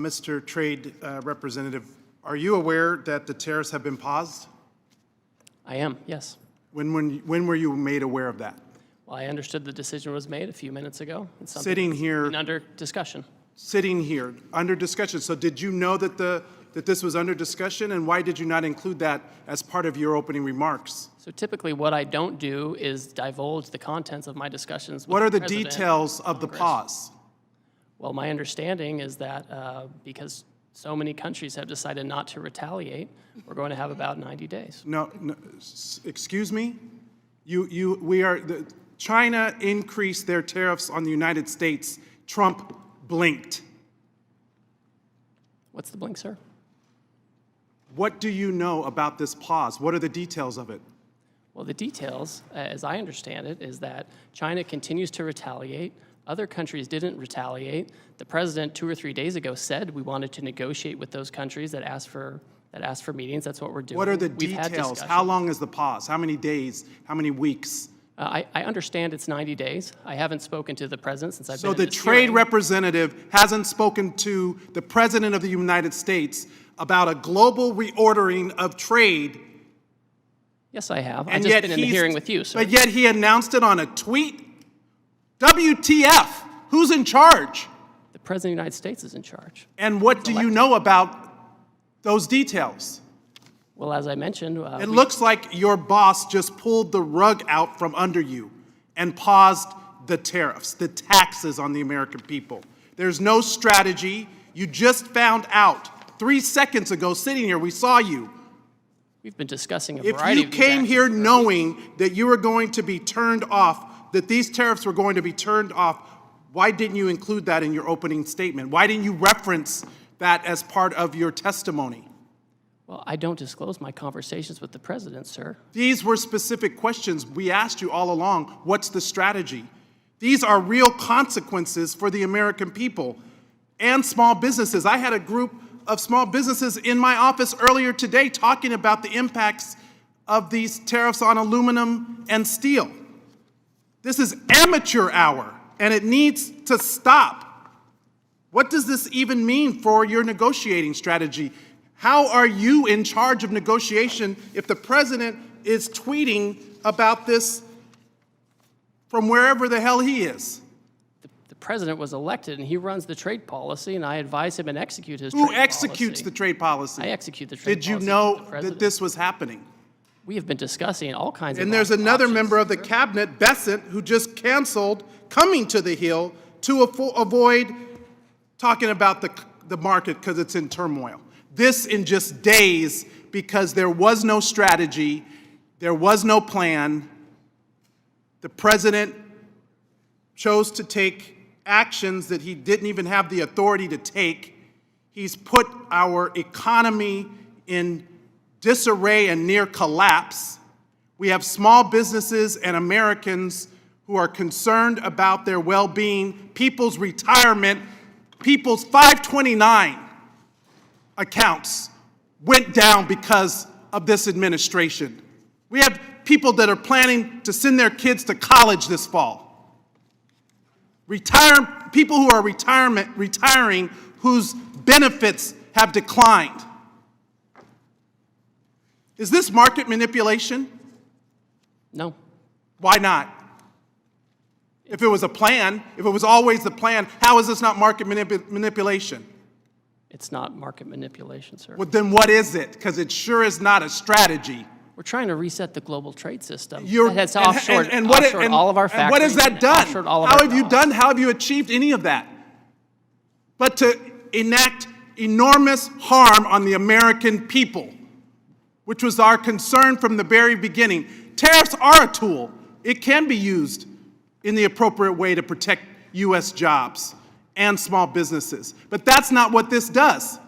Mr. Trade Representative, are you aware that the tariffs have been paused? I am, yes. When were you made aware of that? Well, I understood the decision was made a few minutes ago. It's something Sitting that's here, been under discussion. sitting here, under discussion. So did you know that that this was under discussion, and why did you not include that as part of your opening remarks? So typically what I don't do is divulge the contents of my discussions with What are the President details of the Congress. pause? Well, my understanding is that because so many countries have decided not to retaliate, we're going to have about 90 days. No, excuse me? China increased their tariffs on the United States. Trump blinked. What's the blink, sir? What do you know about this pause? What are the details of it? Well, the details, as I understand it, is that China continues to retaliate. Other countries didn't retaliate. The president 2 or 3 days ago said we wanted to negotiate with those countries that asked for meetings. That's what we're doing. What are the We've had details? discussions. How long is the pause? How many days? How many weeks? I understand it's 90 days. I haven't spoken to the president since I've been So in the this trade hearing. representative hasn't spoken to the president of the United States about a global reordering of trade. Yes, I have. I've And just yet been in the hearing with you, sir. But yet he announced it on a tweet? WTF? Who's in charge? The president of the United States is in charge. And what do you know about those details? Well, as I mentioned, It looks like your boss just pulled the rug out from under you and paused the tariffs, the taxes on the American people. There's no strategy. You just found out 3 seconds ago sitting here. We saw you. we've been discussing a If variety you of these came actions here for- knowing that you were going to be turned off, that these tariffs were going to be turned off, why didn't you include that in your opening statement? Why didn't you reference that as part of your testimony? Well, I don't disclose my conversations with the president, sir. These were specific questions we asked you all along. What's the strategy? These are real consequences for the American people and small businesses. I had a group of small businesses in my office earlier today talking about the impacts of these tariffs on aluminum and steel. This is amateur hour, and it needs to stop. What does this even mean for your negotiating strategy? How are you in charge of negotiation if the president is tweeting about this from wherever the hell he is? The president was elected, and he runs the trade policy, and I advise him and execute his trade Who policy. executes the trade policy? I execute the trade Did you policy know with the that president. this was happening? We have been discussing all kinds of And there's another options. member of the cabinet, Bessent, who just canceled coming to the Hill to avoid talking about the market because it's in turmoil. This in just days because there was no strategy, there was no plan. The president chose to take actions that he didn't even have the authority to take. He's put our economy in disarray and near collapse. We have small businesses and Americans who are concerned about their well-being, people's retirement, people's 529 accounts went down because of this administration. We have people that are planning to send their kids to college this fall. People who are retiring whose benefits have declined. Is this market manipulation? No. Why not? If it was a plan, if it was always the plan, how is this not market manipulation? It's not market manipulation, sir. Well, then what is it? Because it sure is not a strategy. We're trying to reset the global trade system. You're- That has and- offshored, and what- offshored and- all of our and factories. what has that and done? offshored all of How our have you jobs. done? How have you achieved any of that? But to enact enormous harm on the American people, which was our concern from the very beginning. Tariffs are a tool. It can be used in the appropriate way to protect U.S. jobs and small businesses. But that's not what this does.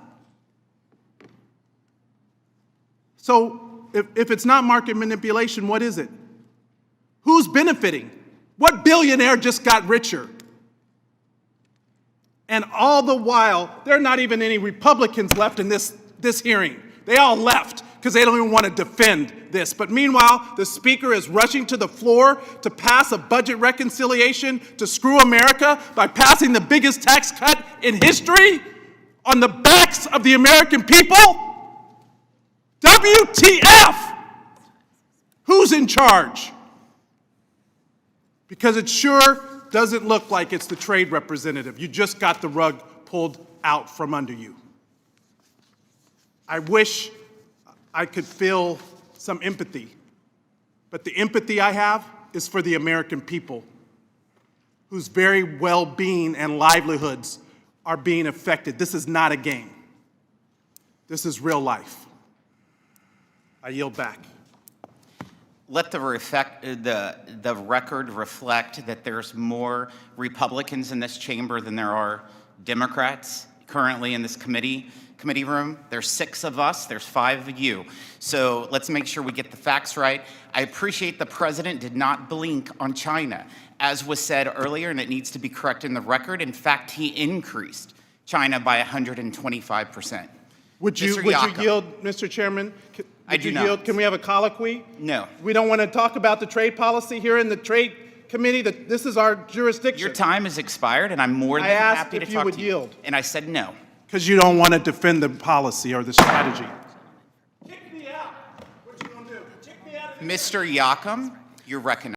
So if it's not market manipulation, what is it? Who's benefiting? What billionaire just got richer? And all the while, there are not even any Republicans left in this hearing. They all left because they don't even want to defend this. But meanwhile, the speaker is rushing to the floor to pass a budget reconciliation to screw America by passing the biggest tax cut in history. on the backs of the American people? WTF? Who's in charge? Because it sure doesn't look like it's the trade representative. You just got the rug pulled out from under you. I wish I could feel some empathy, but the empathy I have is for the American people whose very well-being and livelihoods are being affected. This is not a game. This is real life. I yield back. Let the record reflect that there's more Republicans in this chamber than there are Democrats currently in this committee room. There's 6 of us, there's 5 of you. So let's make sure we get the facts right. I appreciate the president did not blink on China, as was said earlier, and it needs to be corrected in the record. In fact, he increased China by 125%. Would you yield, Mr. Chairman? I do not. Can we have a colloquy? No. We don't want to talk about the trade policy here in the Trade Committee. This is our jurisdiction. Your time has expired, and I'm more than happy to talk to you. I asked if you would yield. And I said no. Because you don't want to defend the policy or the strategy. Kick me out. What you gonna do? Kick me out. Mr. Yakam, you're recognized.